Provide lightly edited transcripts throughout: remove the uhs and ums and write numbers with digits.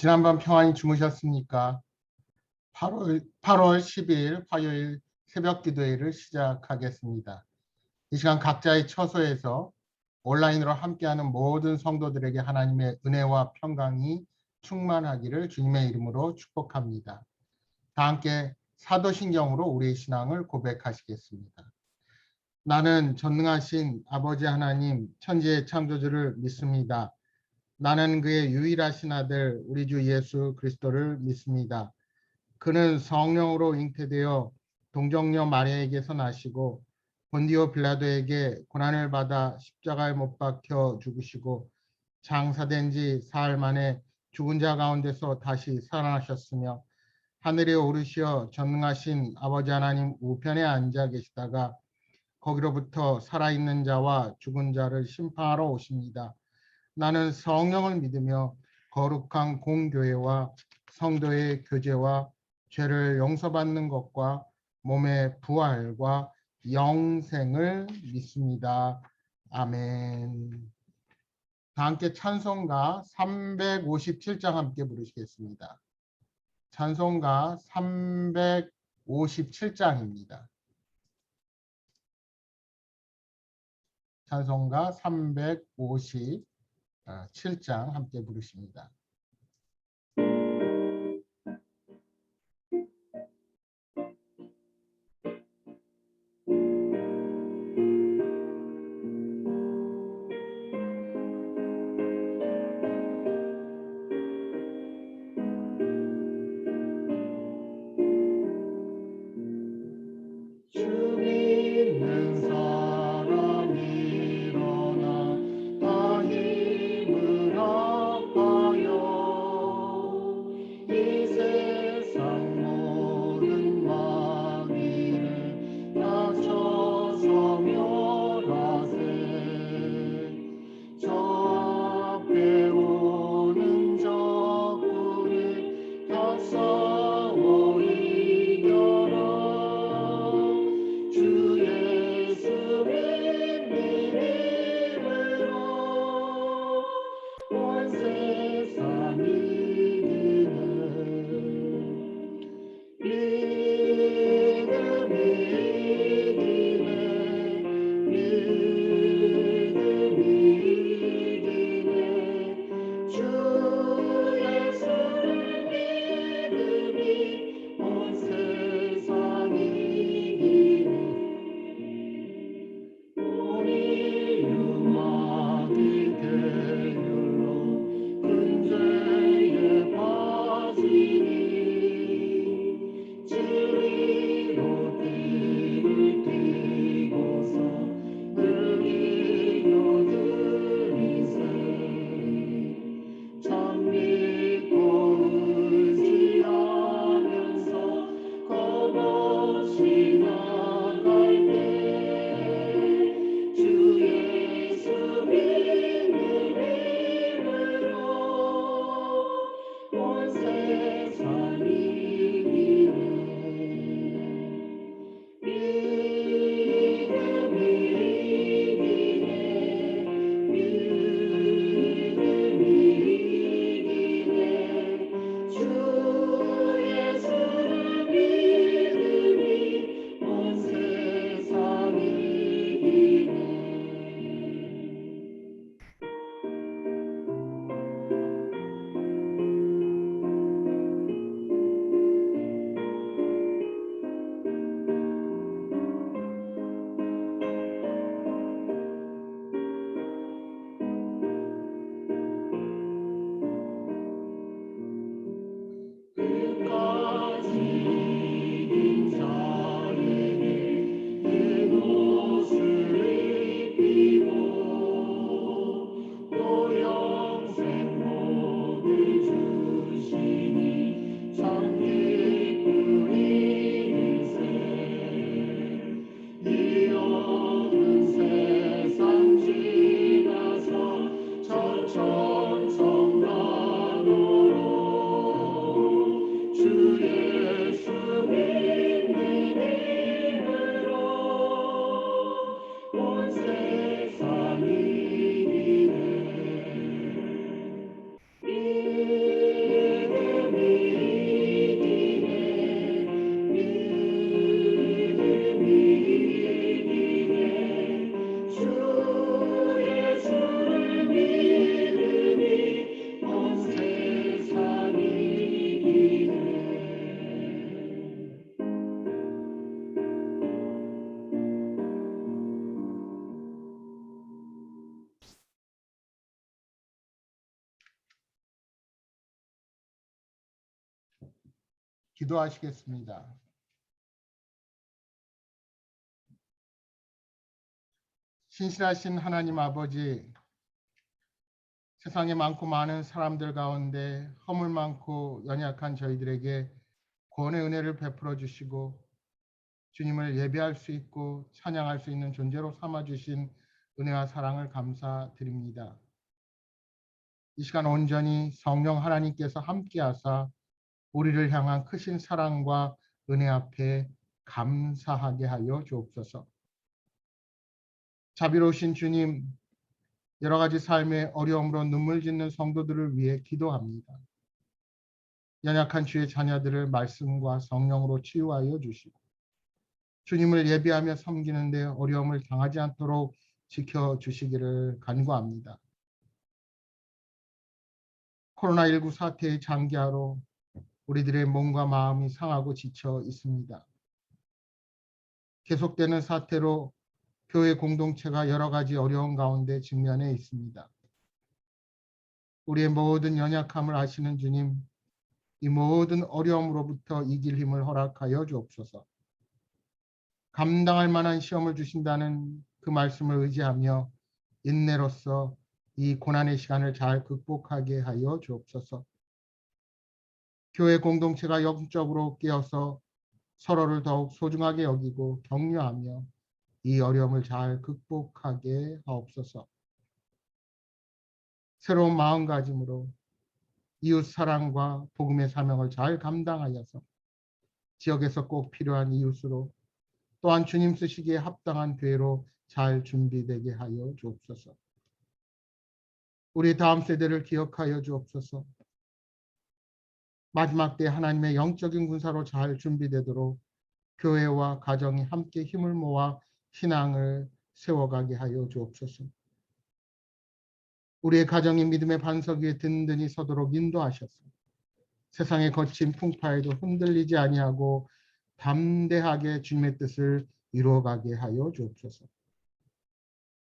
지난밤 평안히 주무셨습니까? 8월 10일 화요일 새벽 기도회를 시작하겠습니다. 이 시간 각자의 처소에서 온라인으로 함께하는 모든 성도들에게 하나님의 은혜와 평강이 충만하기를 주님의 이름으로 축복합니다. 다 함께 사도신경으로 우리의 신앙을 고백하시겠습니다. 나는 전능하신 아버지 하나님 천지의 창조주를 믿습니다. 나는 그의 유일하신 아들 우리 주 예수 그리스도를 믿습니다. 그는 성령으로 잉태되어 동정녀 마리아에게서 나시고 본디오 빌라도에게 고난을 받아 십자가에 못 박혀 죽으시고 장사된 지 사흘 만에 죽은 자 가운데서 다시 살아나셨으며 하늘에 오르시어 전능하신 아버지 하나님 우편에 앉아 계시다가 거기로부터 살아있는 자와 죽은 자를 심판하러 오십니다. 나는 성령을 믿으며 거룩한 공교회와 성도의 교제와 죄를 용서받는 것과 몸의 부활과 영생을 믿습니다. 아멘. 다 함께 찬송가 357장 함께 부르시겠습니다. 찬송가 357장입니다. 찬송가 357장 함께 부르십니다. 힘을 얻어요 기도하시겠습니다. 신실하신 하나님 아버지, 세상에 많고 많은 사람들 가운데 허물 많고 연약한 저희들에게 구원의 은혜를 베풀어 주시고 주님을 예배할 수 있고 찬양할 수 있는 존재로 삼아 주신 은혜와 사랑을 감사드립니다. 이 시간 온전히 성령 하나님께서 함께하사 우리를 향한 크신 사랑과 은혜 앞에 감사하게 하여 주옵소서. 자비로우신 주님, 여러 가지 삶의 어려움으로 눈물 짓는 성도들을 위해 기도합니다. 연약한 주의 자녀들을 말씀과 성령으로 치유하여 주시고 주님을 예배하며 섬기는 데 어려움을 당하지 않도록 지켜주시기를 간구합니다. 코로나19 사태의 장기화로 우리들의 몸과 마음이 상하고 지쳐 있습니다. 계속되는 사태로 교회 공동체가 여러 가지 어려운 가운데 직면해 있습니다. 우리의 모든 연약함을 아시는 주님, 이 모든 어려움으로부터 이길 힘을 허락하여 주옵소서. 감당할 만한 시험을 주신다는 그 말씀을 의지하며 인내로서 이 고난의 시간을 잘 극복하게 하여 주옵소서. 교회 공동체가 영적으로 깨어서 서로를 더욱 소중하게 여기고 격려하며 이 어려움을 잘 극복하게 하옵소서. 새로운 마음가짐으로 이웃 사랑과 복음의 사명을 잘 감당하여서 지역에서 꼭 필요한 이웃으로 또한 주님 쓰시기에 합당한 교회로 잘 준비되게 하여 주옵소서. 우리 다음 세대를 기억하여 주옵소서. 마지막 때 하나님의 영적인 군사로 잘 준비되도록 교회와 가정이 함께 힘을 모아 신앙을 세워가게 하여 주옵소서. 우리의 가정이 믿음의 반석 위에 든든히 서도록 인도하셔서 세상의 거친 풍파에도 흔들리지 아니하고 담대하게 주님의 뜻을 이루어가게 하여 주옵소서.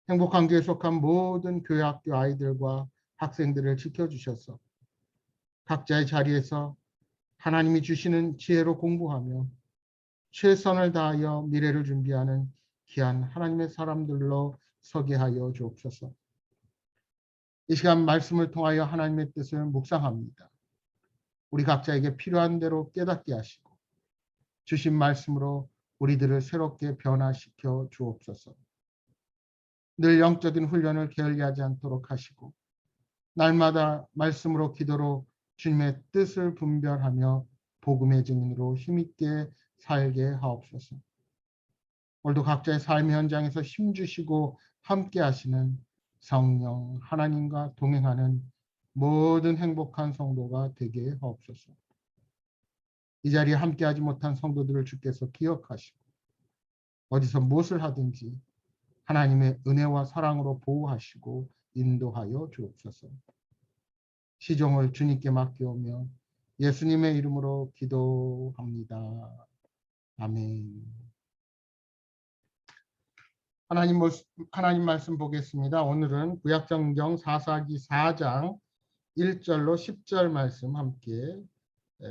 행복한 교회에 속한 모든 교회 학교 아이들과 학생들을 지켜주셔서 각자의 자리에서 하나님이 주시는 지혜로 공부하며 최선을 다하여 미래를 준비하는 귀한 하나님의 사람들로 서게 하여 주옵소서. 이 시간 말씀을 통하여 하나님의 뜻을 묵상합니다. 우리 각자에게 필요한 대로 깨닫게 하시고 주신 말씀으로 우리들을 새롭게 변화시켜 주옵소서. 늘 영적인 훈련을 게을리하지 않도록 하시고 날마다 말씀으로 기도로 주님의 뜻을 분별하며 복음의 증인으로 힘있게 살게 하옵소서. 오늘도 각자의 삶의 현장에서 힘주시고 함께 하시는 성령 하나님과 동행하는 모든 행복한 성도가 되게 하옵소서. 이 자리에 함께하지 못한 성도들을 주께서 기억하시고 어디서 무엇을 하든지 하나님의 은혜와 사랑으로 보호하시고 인도하여 주옵소서. 시종을 주님께 맡겨오며 예수님의 이름으로 기도합니다. 아멘. 하나님 말씀 보겠습니다. 오늘은 구약성경 사사기 4장 1절로 10절 말씀 함께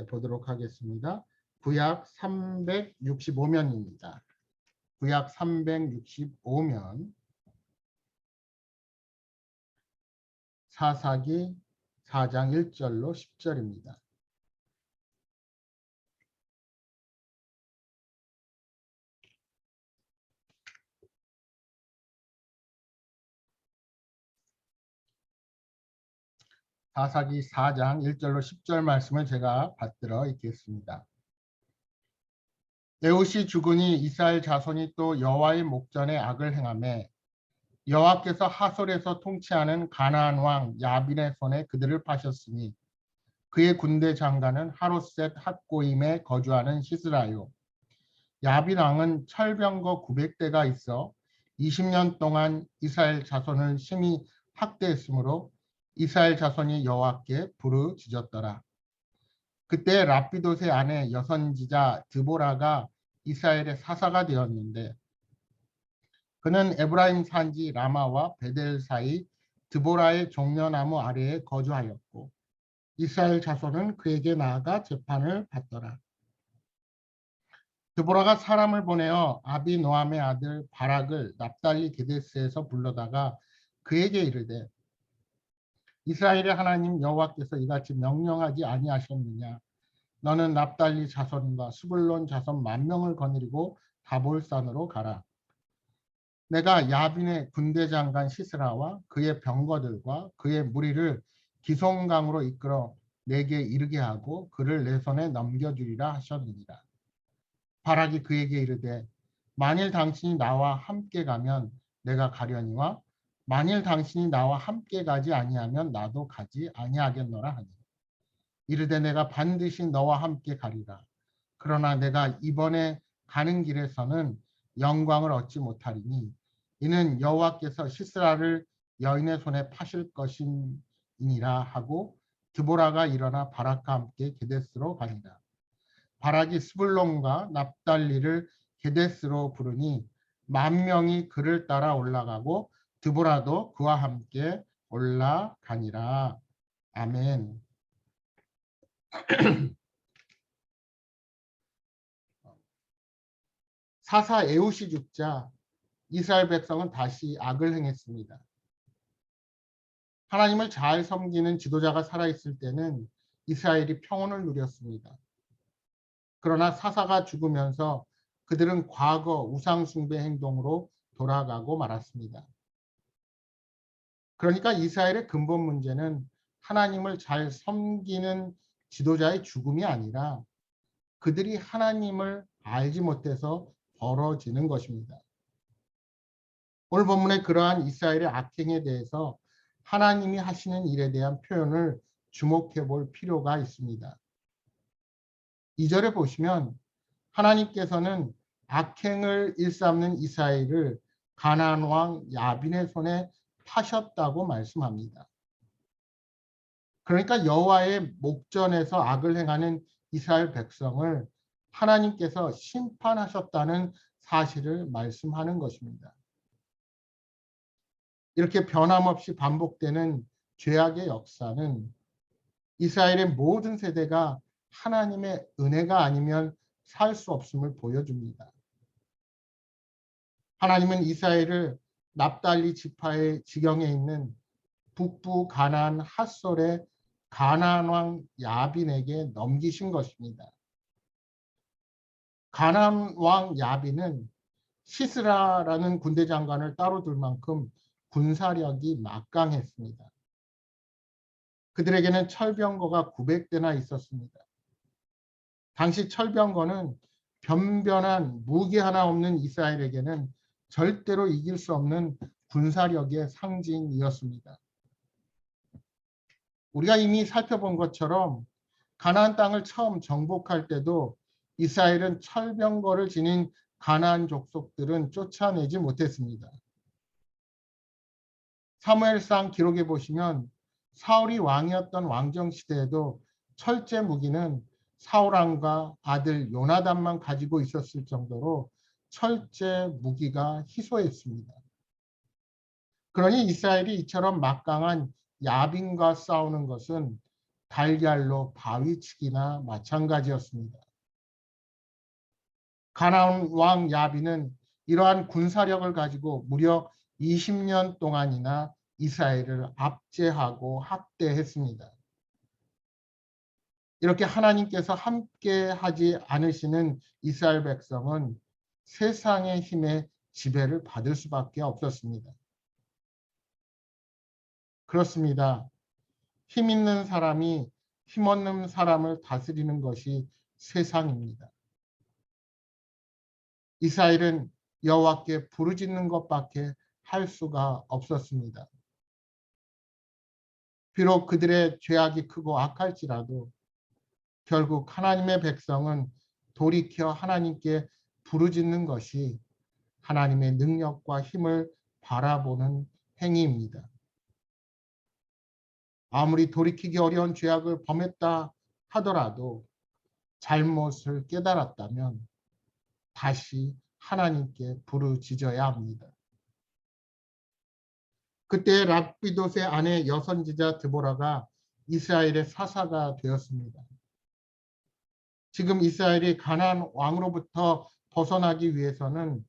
보도록 하겠습니다. 구약 365면입니다. 구약 365면 사사기 4장 1절로 10절입니다. 사사기 4장 1절로 10절 말씀을 제가 받들어 읽겠습니다. 에훗이 죽으니 이스라엘 자손이 또 여호와의 목전에 악을 행하매 여호와께서 하솔에서 통치하는 가나안 왕 야빈의 손에 그들을 파셨으니 그의 군대 장관은 하롯셋 핫고임에 거주하는 시스라요. 야빈 왕은 철병거 900대가 있어 20년 동안 이스라엘 자손을 심히 학대했으므로 이스라엘 자손이 여호와께 부르짖었더라. 그때 라피돗의 아내 여선지자 드보라가 이스라엘의 사사가 되었는데 그는 에브라임 산지 라마와 베델 사이 드보라의 종려나무 아래에 거주하였고 이스라엘 자손은 그에게 나아가 재판을 받더라. 드보라가 사람을 보내어 아비노함의 아들 바락을 납달리 게데스에서 불러다가 그에게 이르되 이스라엘의 하나님 여호와께서 이같이 명령하지 아니하셨느냐. 너는 납달리 자손과 스불론 자손 10,000명을 거느리고 다볼산으로 가라. 내가 야빈의 군대 장관 시스라와 그의 병거들과 그의 무리를 기송강으로 이끌어 내게 이르게 하고 그를 내 손에 넘겨주리라 하셨느니라. 바락이 그에게 이르되 만일 당신이 나와 함께 가면 내가 가려니와 만일 당신이 나와 함께 가지 아니하면 나도 가지 아니하겠노라 하니 이르되 내가 반드시 너와 함께 가리라. 그러나 내가 이번에 가는 길에서는 영광을 얻지 못하리니 이는 여호와께서 시스라를 여인의 손에 파실 것이니라 하고 드보라가 일어나 바락과 함께 게데스로 가니라. 바락이 스불론과 납달리를 게데스로 부르니 10,000명이 그를 따라 올라가고 드보라도 그와 함께 올라가니라. 아멘. 사사 에웃이 죽자 이스라엘 백성은 다시 악을 행했습니다. 하나님을 잘 섬기는 지도자가 살아있을 때는 이스라엘이 평온을 누렸습니다. 그러나 사사가 죽으면서 그들은 과거 우상숭배 행동으로 돌아가고 말았습니다. 그러니까 이스라엘의 근본 문제는 하나님을 잘 섬기는 지도자의 죽음이 아니라 그들이 하나님을 알지 못해서 벌어지는 것입니다. 오늘 본문의 그러한 이스라엘의 악행에 대해서 하나님이 하시는 일에 대한 표현을 주목해 볼 필요가 있습니다. 2절에 보시면 하나님께서는 악행을 일삼는 이스라엘을 가나안 왕 야빈의 손에 파셨다고 말씀합니다. 그러니까 여호와의 목전에서 악을 행하는 이스라엘 백성을 하나님께서 심판하셨다는 사실을 말씀하는 것입니다. 이렇게 변함없이 반복되는 죄악의 역사는 이스라엘의 모든 세대가 하나님의 은혜가 아니면 살 수 없음을 보여줍니다. 하나님은 이스라엘을 납달리 지파의 지경에 있는 북부 가나안 핫솔의 가나안 왕 야빈에게 넘기신 것입니다. 가나안 왕 야빈은 시스라라는 군대 장관을 따로 둘 만큼 군사력이 막강했습니다. 그들에게는 철병거가 900대나 있었습니다. 당시 철병거는 변변한 무기 하나 없는 이스라엘에게는 절대로 이길 수 없는 군사력의 상징이었습니다. 우리가 이미 살펴본 것처럼 가나안 땅을 처음 정복할 때도 이스라엘은 철병거를 지닌 가나안 족속들은 쫓아내지 못했습니다. 사무엘상 기록에 보시면 사울이 왕이었던 왕정 시대에도 철제 무기는 사울 왕과 아들 요나단만 가지고 있었을 정도로 철제 무기가 희소했습니다. 그러니 이스라엘이 이처럼 막강한 야빈과 싸우는 것은 달걀로 바위치기나 마찬가지였습니다. 가나안 왕 야빈은 이러한 군사력을 가지고 무려 20년 동안이나 이스라엘을 압제하고 학대했습니다. 이렇게 하나님께서 함께 하지 않으시는 이스라엘 백성은 세상의 힘에 지배를 받을 수밖에 없었습니다. 그렇습니다. 힘 있는 사람이 힘없는 사람을 다스리는 것이 세상입니다. 이스라엘은 여호와께 부르짖는 것밖에 할 수가 없었습니다. 비록 그들의 죄악이 크고 악할지라도 결국 하나님의 백성은 돌이켜 하나님께 부르짖는 것이 하나님의 능력과 힘을 바라보는 행위입니다. 아무리 돌이키기 어려운 죄악을 범했다 하더라도 잘못을 깨달았다면 다시 하나님께 부르짖어야 합니다. 그때 랍비돗의 아내 여선지자 드보라가 이스라엘의 사사가 되었습니다. 지금 이스라엘이 가나안 왕으로부터 벗어나기 위해서는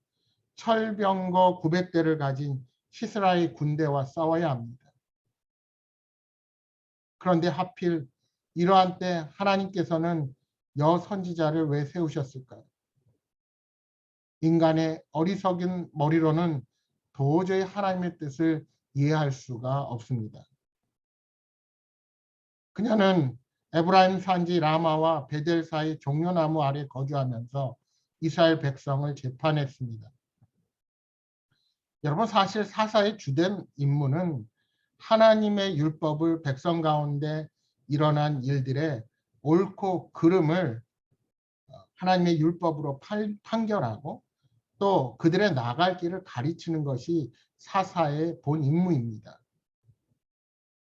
철병거 900대를 가진 시스라의 군대와 싸워야 합니다. 그런데 하필 이러한 때 하나님께서는 여선지자를 왜 세우셨을까요? 인간의 어리석은 머리로는 도저히 하나님의 뜻을 이해할 수가 없습니다. 그녀는 에브라임 산지 라마와 베델 사이 종려나무 아래 거주하면서 이스라엘 백성을 재판했습니다. 여러분, 사실 사사의 주된 임무는 하나님의 율법을 백성 가운데 일어난 일들의 옳고 그름을 하나님의 율법으로 판결하고 또 그들의 나갈 길을 가르치는 것이 사사의 본 임무입니다.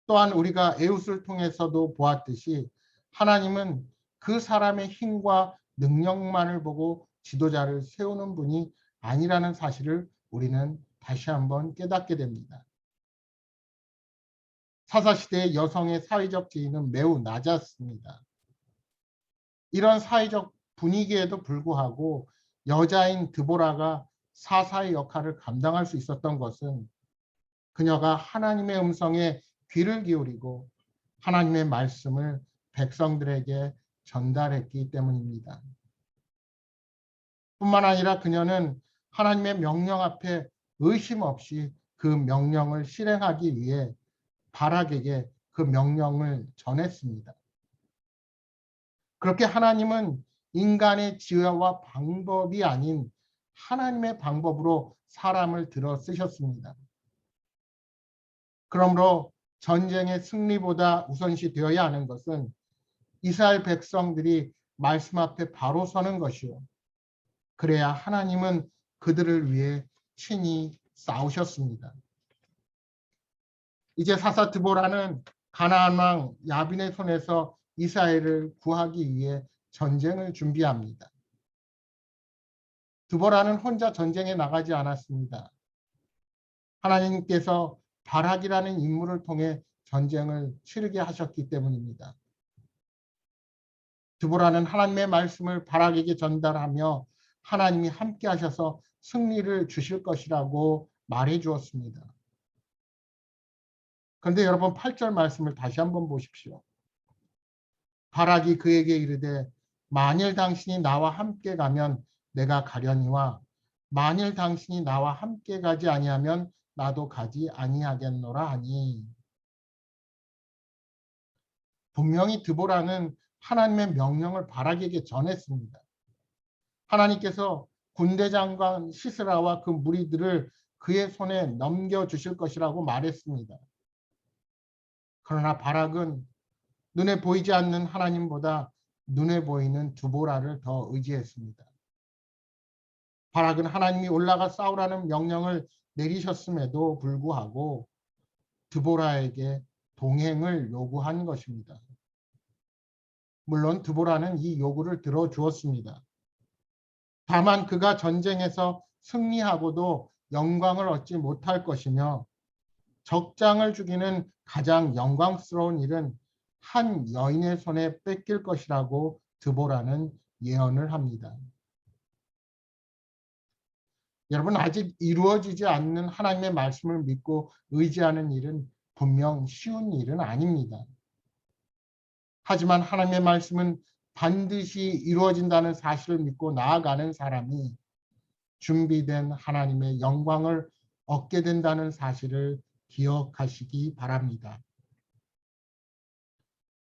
또한 우리가 에웃을 통해서도 보았듯이 하나님은 그 사람의 힘과 능력만을 보고 지도자를 세우는 분이 아니라는 사실을 우리는 다시 한번 깨닫게 됩니다. 사사시대의 여성의 사회적 지위는 매우 낮았습니다. 이런 사회적 분위기에도 불구하고 여자인 드보라가 사사의 역할을 감당할 수 있었던 것은 그녀가 하나님의 음성에 귀를 기울이고 하나님의 말씀을 백성들에게 전달했기 때문입니다. 뿐만 아니라 그녀는 하나님의 명령 앞에 의심 없이 그 명령을 실행하기 위해 바락에게 그 명령을 전했습니다. 그렇게 하나님은 인간의 지혜와 방법이 아닌 하나님의 방법으로 사람을 들어 쓰셨습니다. 그러므로 전쟁의 승리보다 우선시 되어야 하는 것은 이스라엘 백성들이 말씀 앞에 바로 서는 것이요. 그래야 하나님은 그들을 위해 친히 싸우셨습니다. 이제 사사 드보라는 가나안 왕 야빈의 손에서 이스라엘을 구하기 위해 전쟁을 준비합니다. 드보라는 혼자 전쟁에 나가지 않았습니다. 하나님께서 바락이라는 인물을 통해 전쟁을 치르게 하셨기 때문입니다. 드보라는 하나님의 말씀을 바락에게 전달하며 하나님이 함께 하셔서 승리를 주실 것이라고 말해 주었습니다. 그런데 여러분 8절 말씀을 다시 한번 보십시오. 바락이 그에게 이르되 만일 당신이 나와 함께 가면 내가 가려니와 만일 당신이 나와 함께 가지 아니하면 나도 가지 아니하겠노라 하니. 분명히 드보라는 하나님의 명령을 바락에게 전했습니다. 하나님께서 군대 장관 시스라와 그 무리들을 그의 손에 넘겨주실 것이라고 말했습니다. 그러나 바락은 눈에 보이지 않는 하나님보다 눈에 보이는 드보라를 더 의지했습니다. 바락은 하나님이 올라가 싸우라는 명령을 내리셨음에도 불구하고 드보라에게 동행을 요구한 것입니다. 물론 드보라는 이 요구를 들어주었습니다. 다만 그가 전쟁에서 승리하고도 영광을 얻지 못할 것이며 적장을 죽이는 가장 영광스러운 일은 한 여인의 손에 뺏길 것이라고 드보라는 예언을 합니다. 여러분, 아직 이루어지지 않는 하나님의 말씀을 믿고 의지하는 일은 분명 쉬운 일은 아닙니다. 하지만 하나님의 말씀은 반드시 이루어진다는 사실을 믿고 나아가는 사람이 준비된 하나님의 영광을 얻게 된다는 사실을 기억하시기 바랍니다.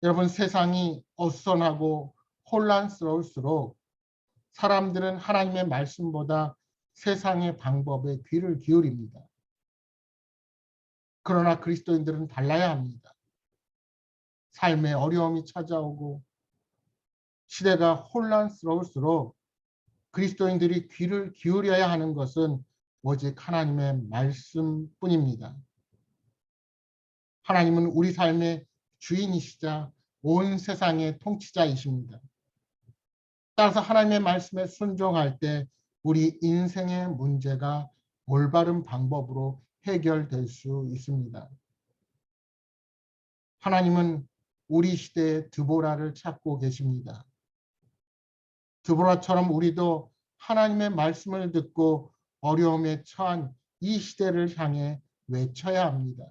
여러분, 세상이 어수선하고 혼란스러울수록 사람들은 하나님의 말씀보다 세상의 방법에 귀를 기울입니다. 그러나 그리스도인들은 달라야 합니다. 삶의 어려움이 찾아오고 시대가 혼란스러울수록 그리스도인들이 귀를 기울여야 하는 것은 오직 하나님의 말씀뿐입니다. 하나님은 우리 삶의 주인이시자 온 세상의 통치자이십니다. 따라서 하나님의 말씀에 순종할 때 우리 인생의 문제가 올바른 방법으로 해결될 수 있습니다. 하나님은 우리 시대의 드보라를 찾고 계십니다. 드보라처럼 우리도 하나님의 말씀을 듣고 어려움에 처한 이 시대를 향해 외쳐야 합니다.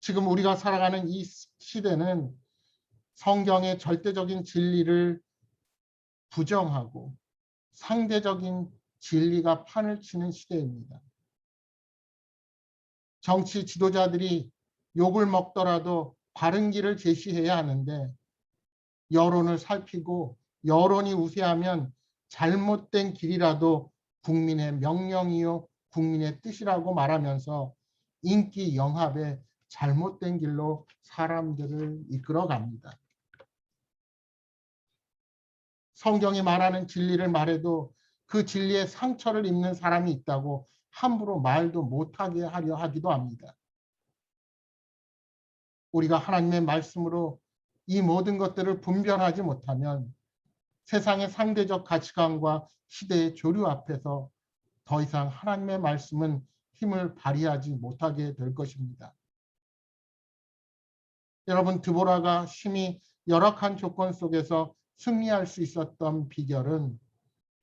지금 우리가 살아가는 이 시대는 성경의 절대적인 진리를 부정하고 상대적인 진리가 판을 치는 시대입니다. 정치 지도자들이 욕을 먹더라도 바른 길을 제시해야 하는데 여론을 살피고 여론이 우세하면 잘못된 길이라도 국민의 명령이요 국민의 뜻이라고 말하면서 인기 영합에 잘못된 길로 사람들을 이끌어갑니다. 성경이 말하는 진리를 말해도 그 진리에 상처를 입는 사람이 있다고 함부로 말도 못하게 하려 하기도 합니다. 우리가 하나님의 말씀으로 이 모든 것들을 분별하지 못하면 세상의 상대적 가치관과 시대의 조류 앞에서 더 이상 하나님의 말씀은 힘을 발휘하지 못하게 될 것입니다. 여러분, 드보라가 심히 열악한 조건 속에서 승리할 수 있었던 비결은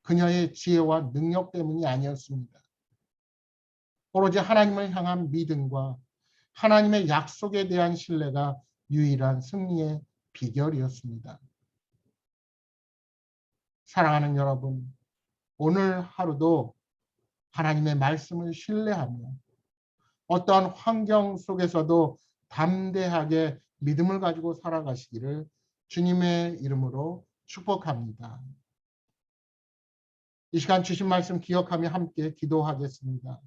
그녀의 지혜와 능력 때문이 아니었습니다. 오로지 하나님을 향한 믿음과 하나님의 약속에 대한 신뢰가 유일한 승리의 비결이었습니다. 사랑하는 여러분, 오늘 하루도 하나님의 말씀을 신뢰하며 어떠한 환경 속에서도 담대하게 믿음을 가지고 살아가시기를 주님의 이름으로 축복합니다. 이 시간 주신 말씀 기억하며 함께 기도하겠습니다.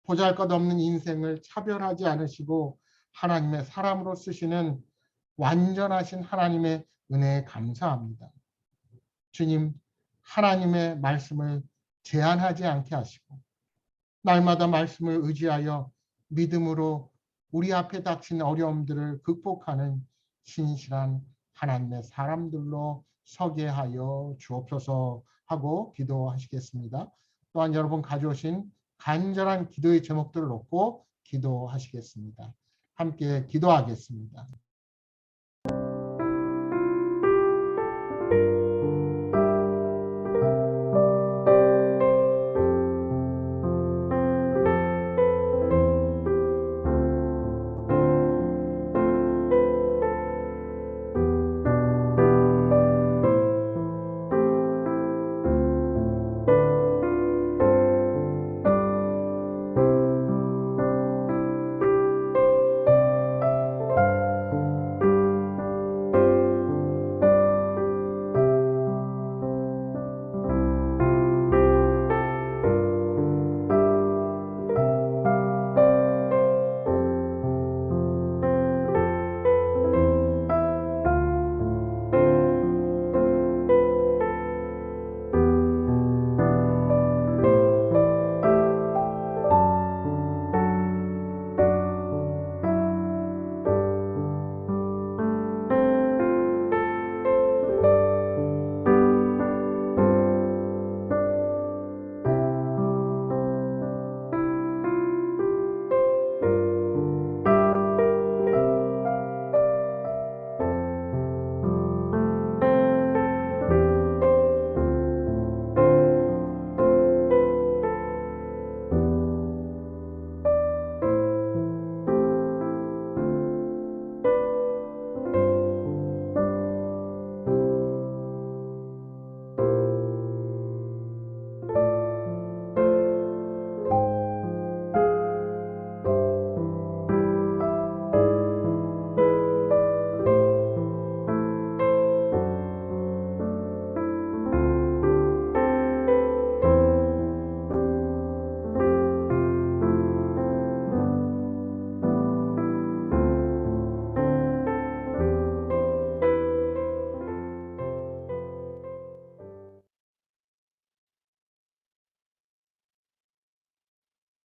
보잘것없는 인생을 차별하지 않으시고 하나님의 사람으로 쓰시는 완전하신 하나님의 은혜에 감사합니다. 주님, 하나님의 말씀을 제한하지 않게 하시고 날마다 말씀을 의지하여 믿음으로 우리 앞에 닥친 어려움들을 극복하는 신실한 하나님의 사람들로 서게 하여 주옵소서 하고 기도하시겠습니다. 또한 여러분 가져오신 간절한 기도의 제목들을 놓고 기도하시겠습니다. 함께 기도하겠습니다.